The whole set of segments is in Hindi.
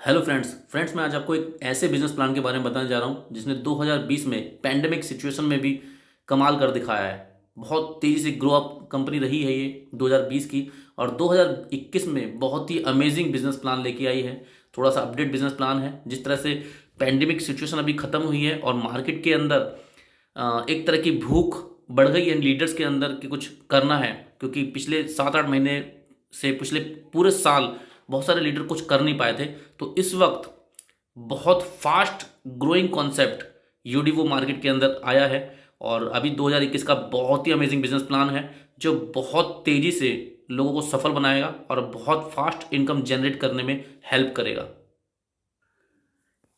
हेलो फ्रेंड्स मैं आज आपको एक ऐसे बिजनेस प्लान के बारे में बताने जा रहा हूं जिसने 2020 में पैंडेमिक सिचुएशन में भी कमाल कर दिखाया है। बहुत तेज़ी से ग्रो अप कंपनी रही है ये 2020 की, और 2021 में बहुत ही अमेजिंग बिजनेस प्लान लेके आई है। थोड़ा सा अपडेट बिजनेस प्लान है। जिस तरह से पैंडेमिक सिचुएशन अभी ख़त्म हुई है और मार्केट के अंदर एक तरह की भूख बढ़ गई है लीडर्स के अंदर कि कुछ करना है, क्योंकि पिछले 7-8 महीने से पिछले पूरे साल बहुत सारे लीडर कुछ कर नहीं पाए थे। तो इस वक्त बहुत फास्ट ग्रोइंग कॉन्सेप्ट यूडीवो मार्केट के अंदर आया है, और अभी 2021 का बहुत ही अमेजिंग बिजनेस प्लान है जो बहुत तेज़ी से लोगों को सफल बनाएगा और बहुत फास्ट इनकम जनरेट करने में हेल्प करेगा।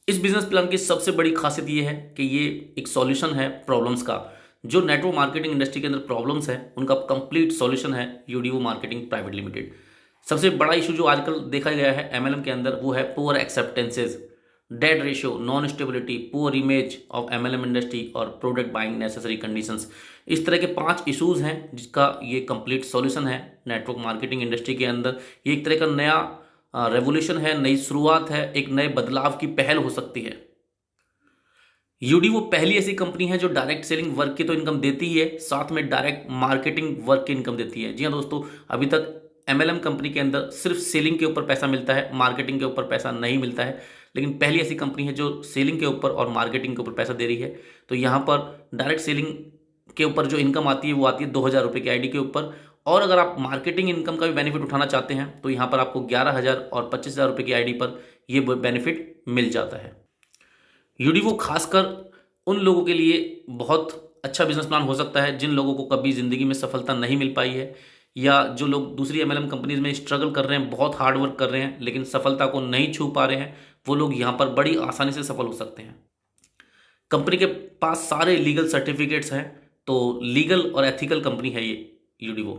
इस बिजनेस प्लान की सबसे बड़ी खासियत ये है कि ये एक सॉल्यूशन है प्रॉब्लम्स का। जो नेटवर्क मार्केटिंग इंडस्ट्री के अंदर प्रॉब्लम्स है उनका कंप्लीट सॉल्यूशन है यूडीवो मार्केटिंग प्राइवेट लिमिटेड। सबसे बड़ा इशू जो आजकल देखा गया है एमएलएम के अंदर वो है poor acceptances, debt ratio, non stability, poor image of MLM industry और प्रोडक्ट बाइंग नेसेसरी कंडीशंस। इस तरह के 5 इश्यूज हैं जिसका ये कंप्लीट सॉल्यूशन है नेटवर्क मार्केटिंग इंडस्ट्री के अंदर। ये एक तरह का नया रेवोल्यूशन है, नई शुरुआत है, एक नए बदलाव की पहल हो सकती है। यूडीवो पहली ऐसी कंपनी है जो डायरेक्ट सेलिंग वर्क की तो इनकम देती ही है, साथ में डायरेक्ट मार्केटिंग वर्क की इनकम देती है। जी हाँ दोस्तों, अभी तक एमएलएम कंपनी के अंदर सिर्फ सेलिंग के ऊपर पैसा मिलता है, मार्केटिंग के ऊपर पैसा नहीं मिलता है। लेकिन पहली ऐसी कंपनी है जो सेलिंग के ऊपर और मार्केटिंग के ऊपर पैसा दे रही है। तो यहाँ पर डायरेक्ट सेलिंग के ऊपर जो इनकम आती है वो आती है 2,000 रुपये की आईडी के ऊपर, और अगर आप मार्केटिंग इनकम का भी बेनिफिट उठाना चाहते हैं तो यहाँ पर आपको 11,000 और 25,000 रुपये की आईडी पर ये बेनिफिट मिल जाता है। यूडीवो खासकर उन लोगों के लिए बहुत अच्छा बिजनेस प्लान हो सकता है जिन लोगों को कभी ज़िंदगी में सफलता नहीं मिल पाई है, या जो लोग दूसरी एमएलएम कंपनीज में स्ट्रगल कर रहे हैं, बहुत हार्ड वर्क कर रहे हैं लेकिन सफलता को नहीं छू पा रहे हैं। वो लोग यहाँ पर बड़ी आसानी से सफल हो सकते हैं। कंपनी के पास सारे लीगल सर्टिफिकेट्स हैं, तो लीगल और एथिकल कंपनी है ये यूडीवो।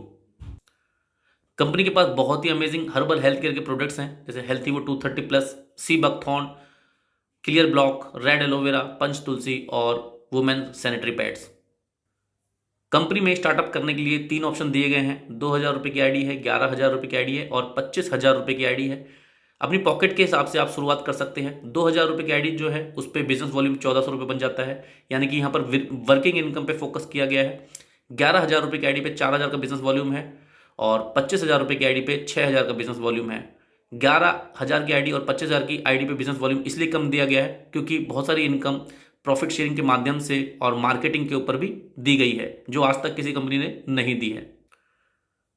कंपनी के पास बहुत ही अमेजिंग हर्बल हेल्थ केयर के प्रोडक्ट्स हैं, जैसे हेल्थीवो 230+, sea buckthorn, clear block, red aloe vera, Panch Tulsi और वुमेन सैनिटरी पैड्स। कंपनी में स्टार्टअप करने के लिए 3 ऑप्शन दिए गए हैं। 2,000 रुपये की आईडी है, 11,000 रुपये की आईडी है और 25,000 रुपये की आईडी है। अपनी पॉकेट के हिसाब से आप शुरुआत कर सकते हैं। 2,000 रुपये की आईडी जो है उस पर बिजनेस वॉल्यूम 1,400 रुपये बन जाता है, यानी कि यहाँ पर वर्किंग इनकम पे फोकस किया गया है। 11,000 रुपये की आईडी पे 4,000 का बिजनेस वॉल्यूम है और 25,000 रुपये की आईडी पे 6,000 का बिजनेस वॉल्यूम है। 11,000 की आईडी और 25,000 की आईडी पे बिजनेस वॉल्यूम इसलिए कम दिया गया है क्योंकि बहुत सारी इनकम प्रॉफिट शेयरिंग के माध्यम से और मार्केटिंग के ऊपर भी दी गई है जो आज तक किसी कंपनी ने नहीं दी है।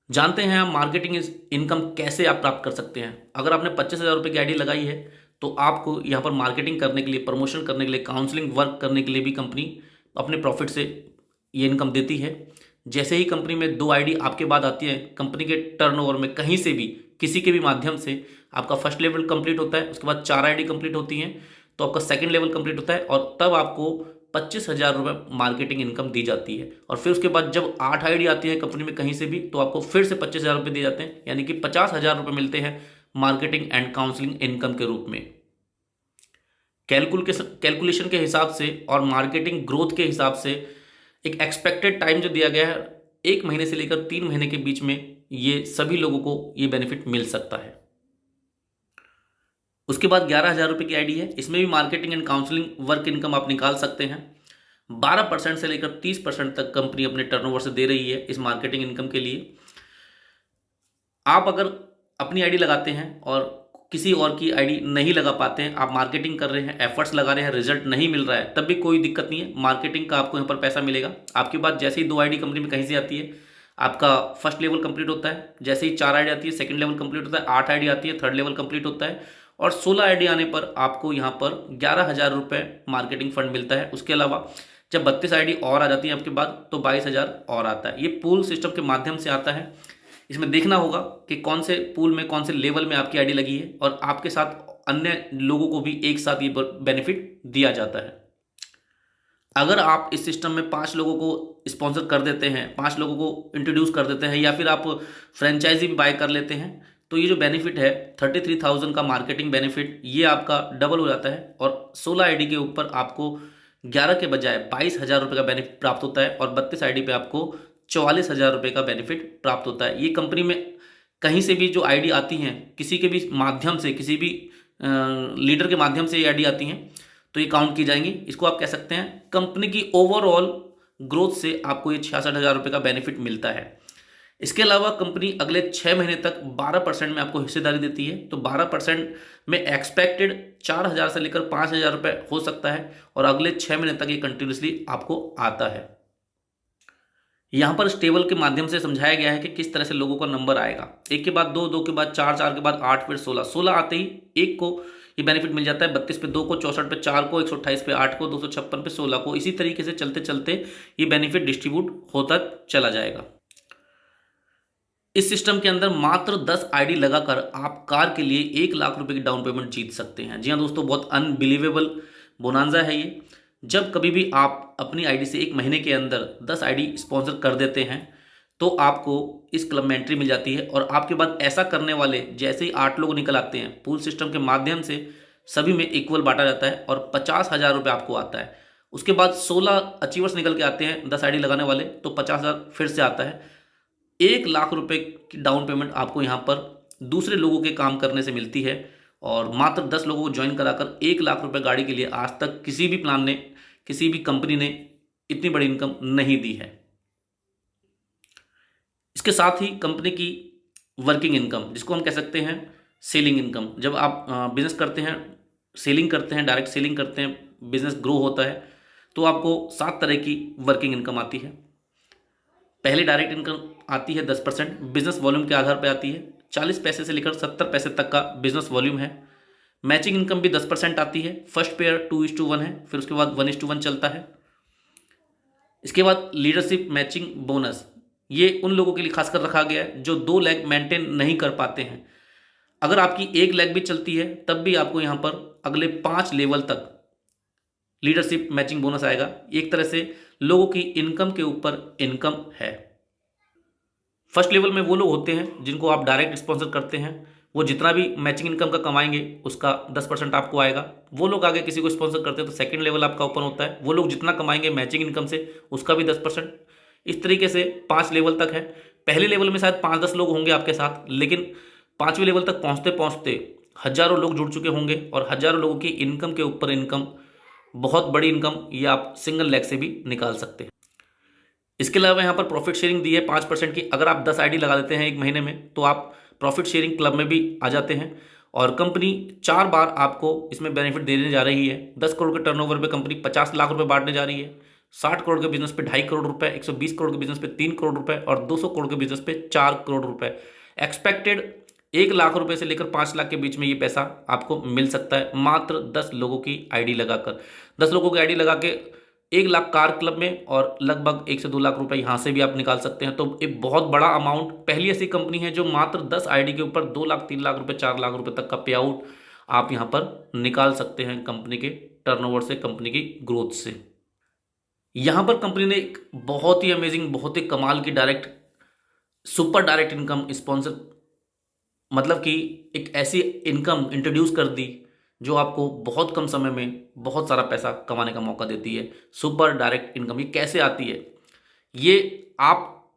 जानते हैं हम मार्केटिंग इनकम कैसे आप प्राप्त कर सकते हैं। अगर आपने 25,000 रुपये की आईडी लगाई है तो आपको यहाँ पर मार्केटिंग करने के लिए, प्रमोशन करने के लिए, काउंसलिंग वर्क करने के लिए भी कंपनी अपने प्रॉफिट से ये इनकम देती है। जैसे ही कंपनी में 2 आईडी आपके बाद आती है, कंपनी के टर्नओवर में कहीं से भी किसी के भी माध्यम से आपका फर्स्ट लेवल कंप्लीट होता है, उसके बाद 4 आईडी कंप्लीट होती हैं तो आपका सेकंड लेवल कंप्लीट होता है और तब आपको 25,000 रुपये मार्केटिंग इनकम दी जाती है। और फिर उसके बाद जब 8 आईडी आती है कंपनी में कहीं से भी तो आपको फिर से 25,000 रुपये दिए जाते हैं, यानी कि 50,000 रुपये मिलते हैं मार्केटिंग एंड काउंसलिंग इनकम के रूप में। कैलकुलेशन के हिसाब से और मार्केटिंग ग्रोथ के हिसाब से एक एक्सपेक्टेड टाइम जो दिया गया है 1 महीने से लेकर 3 महीने के बीच में ये सभी लोगों को ये बेनिफिट मिल सकता है। उसके बाद 11,000 रुपये की आईडी है, इसमें भी marketing and counselling work income आप निकाल सकते हैं। 12% से लेकर 30% तक कंपनी अपने टर्नओवर से दे रही है इस मार्केटिंग इनकम के लिए। आप अगर अपनी आईडी लगाते हैं और किसी और की आईडी नहीं लगा पाते हैं, आप मार्केटिंग कर रहे हैं, एफर्ट्स लगा रहे हैं, रिजल्ट नहीं मिल रहा है, तब भी कोई दिक्कत नहीं है। मार्केटिंग का आपको यहाँ पर पैसा मिलेगा। आपके पास जैसे ही 2 आईडी कंपनी में कहीं से आती है आपका फर्स्ट लेवल कंप्लीट होता है, जैसे ही 4 आईडी आती है सेकंड लेवल कंप्लीट होता है, 8 आईडी आती है थर्ड लेवल कंप्लीट होता है और 16 आईडी आने पर आपको यहाँ पर 11,000 रुपये मार्केटिंग फंड मिलता है। उसके अलावा जब 32 आईडी और आ जाती है आपके बाद तो 22,000 और आता है। ये पूल सिस्टम के माध्यम से आता है। इसमें देखना होगा कि कौन से पूल में कौन से लेवल में आपकी आईडी लगी है और आपके साथ अन्य लोगों को भी एक साथ ये बेनिफिट दिया जाता है। अगर आप इस सिस्टम में 5 लोगों को स्पॉन्सर कर देते हैं, 5 लोगों को इंट्रोड्यूस कर देते हैं या फिर आप फ्रेंचाइजी भी बाय कर लेते हैं तो ये जो बेनिफिट है 33,000 का मार्केटिंग बेनिफिट ये आपका डबल हो जाता है और 16 आईडी के ऊपर आपको 11 के बजाय 22,000 रुपये का बेनिफिट प्राप्त होता है और 32 आईडी पे आपको 44,000 रुपये का बेनिफिट प्राप्त होता है। ये कंपनी में कहीं से भी जो आईडी आती हैं किसी के भी माध्यम से, किसी भी लीडर के माध्यम से ये आईडी आती हैं तो ये काउंट की जाएंगी। इसको आप कह सकते हैं कंपनी की ओवरऑल ग्रोथ से आपको ये 66,000 रुपये का बेनिफिट मिलता है। इसके अलावा कंपनी अगले 6 महीने तक 12% में आपको हिस्सेदारी देती है, तो 12% में एक्सपेक्टेड 4,000 से लेकर 5,000 रुपये हो सकता है और अगले 6 महीने तक ये कंटिन्यूसली आपको आता है। यहाँ पर इस टेबल के माध्यम से समझाया गया है कि किस तरह से लोगों का नंबर आएगा। 1 के बाद 2, 2 के बाद 4, 4 के बाद 8, फिर 16, 16 आते ही 1 को ये बेनिफिट मिल जाता है, 32 पे 2 को, 64 पे 4 को, 128 पे 8 को, 256 पे 16 को। इसी तरीके से चलते चलते ये बेनिफिट डिस्ट्रीब्यूट होता चला जाएगा। इस सिस्टम के अंदर मात्र 10 आईडी लगाकर आप कार के लिए 1 लाख रुपए की डाउन पेमेंट जीत सकते हैं। जी हाँ दोस्तों, बहुत अनबिलीवेबल बोनांजा है ये। जब कभी भी आप अपनी आईडी से 1 महीने के अंदर 10 आईडी स्पॉन्सर कर देते हैं तो आपको इस क्लब में एंट्री मिल जाती है और आपके बाद ऐसा करने वाले जैसे ही 8 लोग निकल आते हैं, पूल सिस्टम के माध्यम से सभी में इक्वल बांटा जाता है और 50,000 रुपये आपको आता है। उसके बाद 16 अचीवर्स निकल के आते हैं 10 आईडी लगाने वाले, तो 50,000 फिर से आता है। 1 लाख रुपए की डाउन पेमेंट आपको यहाँ पर दूसरे लोगों के काम करने से मिलती है और मात्र 10 लोगों को ज्वाइन कराकर 1 लाख रुपए गाड़ी के लिए आज तक किसी भी प्लान ने, किसी भी कंपनी ने इतनी बड़ी इनकम नहीं दी है। इसके साथ ही कंपनी की वर्किंग इनकम, जिसको हम कह सकते हैं सेलिंग इनकम, जब आप बिजनेस करते हैं, सेलिंग करते हैं, डायरेक्ट सेलिंग करते हैं, बिजनेस ग्रो होता है तो आपको 7 तरह की वर्किंग इनकम आती है। पहले डायरेक्ट इनकम आती है 10%, बिजनेस वॉल्यूम के आधार पर आती है। 40 पैसे से लेकर 70 पैसे तक का बिजनेस वॉल्यूम है। मैचिंग इनकम भी 10% आती है। फर्स्ट पेयर 2:1 है, फिर उसके बाद 1:1 चलता है। इसके बाद लीडरशिप मैचिंग बोनस, ये उन लोगों के लिए खासकर रखा गया है जो 2 लेग मेंटेन नहीं कर पाते हैं। अगर आपकी 1 लेग भी चलती है तब भी आपको यहाँ पर अगले 5 लेवल तक लीडरशिप मैचिंग बोनस आएगा। एक तरह से लोगों की इनकम के ऊपर इनकम है। फर्स्ट लेवल में वो लोग होते हैं जिनको आप डायरेक्ट स्पॉन्सर करते हैं, वो जितना भी मैचिंग इनकम का कमाएंगे उसका 10% आपको आएगा। वो लोग आगे किसी को स्पॉन्सर करते हैं तो सेकंड लेवल आपका ओपन होता है, वो लोग जितना कमाएंगे मैचिंग इनकम से उसका भी 10%। इस तरीके से 5 लेवल तक है। पहले लेवल में शायद 5-10 लोग होंगे आपके साथ, लेकिन 5वें लेवल तक पहुंचते पहुंचते हजारों लोग जुड़ चुके होंगे और हजारों लोगों की इनकम के ऊपर इनकम, बहुत बड़ी इनकम ये आप सिंगल लेग से भी निकाल सकते हैं। इसके अलावा यहाँ पर प्रॉफिट शेयरिंग दी है 5% की। अगर आप 10 आईडी लगा देते हैं 1 महीने में तो आप प्रॉफिट शेयरिंग क्लब में भी आ जाते हैं और कंपनी 4 बार आपको इसमें बेनिफिट देने जा रही है। 10 करोड़ के टर्नओवर पे कंपनी 50 लाख रुपए बांटने जा रही है। 60 करोड़ के बिजनेस पे 2.5 करोड़ रुपए, 120 करोड़ के बिजनेस पे 3 करोड़ रुपए और 200 करोड़ के बिजनेस पे 4 करोड़ रुपए। एक्सपेक्टेड 1 लाख रुपए से लेकर 5 लाख के बीच में ये पैसा आपको मिल सकता है मात्र 10 लोगों की आईडी लगाकर। 10 लोगों की आईडी लगा के 1 लाख कार क्लब में और लगभग 1 से 2 लाख रुपए यहाँ से भी आप निकाल सकते हैं। तो एक बहुत बड़ा अमाउंट, पहली ऐसी कंपनी है जो मात्र 10 आईडी के ऊपर 2 लाख, 3 लाख रुपए, 4 लाख रुपए तक का पे आउट आप यहाँ पर निकाल सकते हैं कंपनी के टर्नओवर से, कंपनी की ग्रोथ से। यहाँ पर कंपनी ने एक बहुत ही अमेजिंग, बहुत ही कमाल की direct, super direct income sponsor, मतलब कि एक ऐसी इनकम इंट्रोड्यूस कर दी जो आपको बहुत कम समय में बहुत सारा पैसा कमाने का मौका देती है। सुपर डायरेक्ट इनकम ये कैसे आती है? ये आप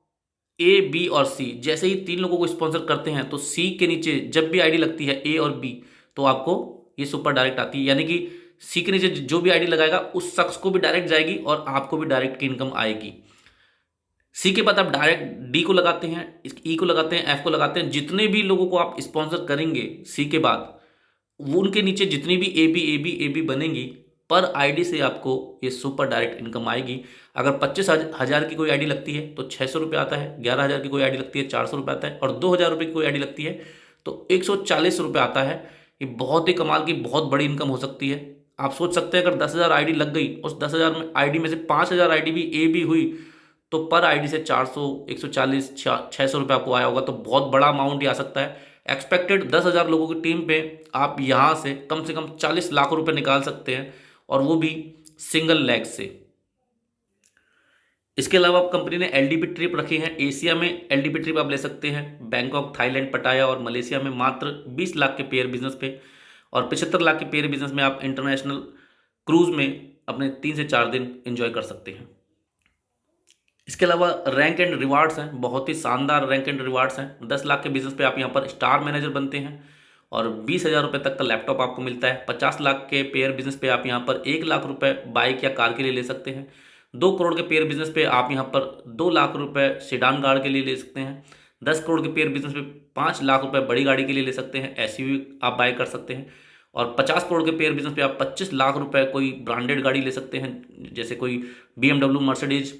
ए, बी और सी जैसे ही 3 लोगों को स्पॉन्सर करते हैं तो सी के नीचे जब भी आईडी लगती है ए और बी तो आपको ये सुपर डायरेक्ट आती है। यानी कि सी के नीचे जो भी आईडी लगाएगा उस शख्स को भी डायरेक्ट जाएगी और आपको भी डायरेक्ट की इनकम आएगी। सी के बाद आप डायरेक्ट डी को लगाते हैं, ई को लगाते हैं, एफ को लगाते हैं। जितने भी लोगों को आप स्पॉन्सर करेंगे सी के बाद, वो उनके नीचे जितनी भी ए बी बनेंगी पर आईडी से आपको ये सुपर डायरेक्ट इनकम आएगी। अगर 25,000 की कोई आईडी लगती है तो 600 रुपये आता है, 11,000 की कोई आईडी लगती है 400 रुपये आता है और 2,000 रुपये की कोई आईडी लगती है तो 140 रुपये आता है। ये बहुत ही कमाल की, बहुत बड़ी इनकम हो सकती है। आप सोच सकते हैं अगर 10,000 आईडी लग गई, उस 10,000 में आईडी में से 5,000 आईडी भी ए बी हुई तो पर आईडी से 400, 140, 600 रुपये आपको आया होगा। तो बहुत बड़ा अमाउंट ही आ सकता है। एक्सपेक्टेड 10,000 लोगों की टीम पे आप यहाँ से कम 40 लाख रुपए निकाल सकते हैं और वो भी सिंगल लेग से। इसके अलावा कंपनी ने एलडीपी ट्रिप रखी है। एशिया में एलडीपी ट्रिप आप ले सकते हैं बैंकॉक, थाईलैंड, पटाया और मलेशिया में मात्र 20 लाख के पेयर बिजनेस पे और 75 लाख के पेयर बिजनेस में आप इंटरनेशनल क्रूज में अपने 3 से 4 दिन एंजॉय कर सकते हैं। इसके अलावा रैंक एंड रिवार्ड्स हैं, बहुत ही शानदार रैंक एंड रिवार्ड्स हैं। 10 लाख के बिजनेस पे आप यहाँ पर स्टार मैनेजर बनते हैं और 20,000 रुपये तक का लैपटॉप आपको मिलता है। 50 लाख के पेयर बिजनेस पे आप यहाँ पर 1 लाख रुपये बाइक या कार के लिए ले सकते हैं। 2 करोड़ के पेयर बिजनेस पे आप यहाँ पर 2 लाख रुपये सेडान कार के लिए ले सकते हैं। 10 करोड़ के पेयर बिजनेस पे 5 लाख रुपये बड़ी गाड़ी के लिए ले सकते हैं, एसयूवी आप बाय कर सकते हैं। और 50 करोड़ के पेयर बिजनेस पे आप 25 लाख रुपए कोई ब्रांडेड गाड़ी ले सकते हैं, जैसे कोई BMW, मर्सिडीज,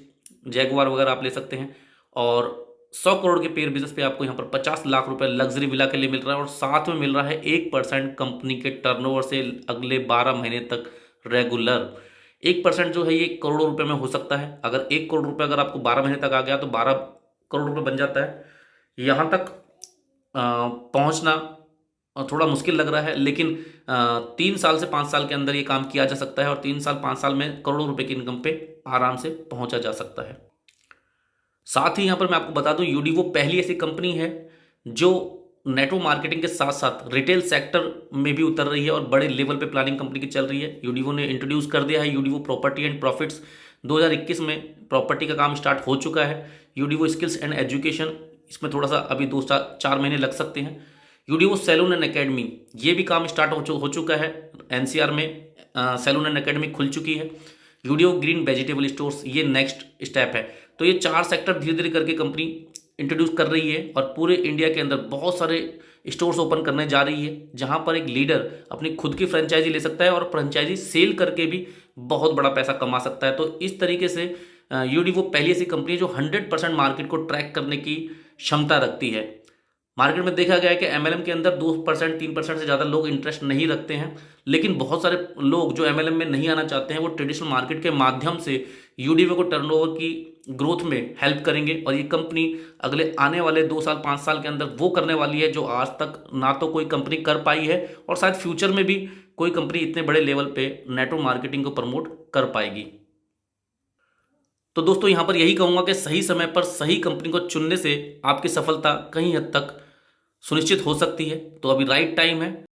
जैगुआर वगैरह आप ले सकते हैं। और 100 करोड़ के पेयर बिजनेस पे आपको यहाँ पर 50 लाख रुपए लग्जरी विला के लिए मिल रहा है और साथ में मिल रहा है 1% कंपनी के टर्नओवर से अगले 12 महीने तक रेगुलर। 1% जो है ये करोड़ों रुपए में हो सकता है। अगर 1 करोड़ रुपए अगर आपको 12 महीने तक आ गया तो 12 करोड़ रुपए बन जाता है। यहाँ तक पहुँचना थोड़ा मुश्किल लग रहा है, लेकिन 3 साल से 5 साल के अंदर ये काम किया जा सकता है और 3 साल 5 साल में करोड़ों रुपए की इनकम पे आराम से पहुंचा जा सकता है। साथ ही यहाँ पर मैं आपको बता दूं, यूडीवो पहली ऐसी कंपनी है जो नेटवर्क मार्केटिंग के साथ साथ रिटेल सेक्टर में भी उतर रही है और बड़े लेवल पे प्लानिंग कंपनी की चल रही है। यूडीवो ने इंट्रोड्यूस कर दिया है यूडीवो प्रॉपर्टी एंड प्रॉफिट्स। 2021 में प्रॉपर्टी का काम स्टार्ट हो चुका है। यूडीवो स्किल्स एंड एजुकेशन, इसमें थोड़ा सा अभी 2-4 महीने लग सकते हैं। यूडीवो सैलून एंड एकेडमी, ये भी काम स्टार्ट हो चुका है। एनसीआर में सैलून एंड एकेडमी खुल चुकी है। यूडीवो ग्रीन वेजिटेबल स्टोर्स, ये नेक्स्ट स्टेप है। तो ये 4 सेक्टर धीरे धीरे करके कंपनी इंट्रोड्यूस कर रही है और पूरे इंडिया के अंदर बहुत सारे स्टोर्स ओपन करने जा रही है, जहां पर एक लीडर अपनी खुद की फ्रेंचाइजी ले सकता है और फ्रेंचाइजी सेल करके भी बहुत बड़ा पैसा कमा सकता है। तो इस तरीके से यूडीवो पहली ऐसी कंपनी है जो 100% मार्केट को ट्रैक करने की क्षमता रखती है। मार्केट में देखा गया है कि एमएलएम के अंदर 2%, 3% से ज़्यादा लोग इंटरेस्ट नहीं रखते हैं, लेकिन बहुत सारे लोग जो एमएलएम में नहीं आना चाहते हैं वो ट्रेडिशनल मार्केट के माध्यम से यूडीवो को टर्नओवर की ग्रोथ में हेल्प करेंगे। और ये कंपनी अगले आने वाले 2 साल 5 साल के अंदर वो करने वाली है जो आज तक ना तो कोई कंपनी कर पाई है और शायद फ्यूचर में भी कोई कंपनी इतने बड़े लेवल पे नेटवर्क मार्केटिंग को प्रमोट कर पाएगी। तो दोस्तों यहाँ पर यही कहूँगा कि सही समय पर सही कंपनी को चुनने से आपकी सफलता कहीं हद तक सुनिश्चित हो सकती है। तो अभी राइट टाइम है।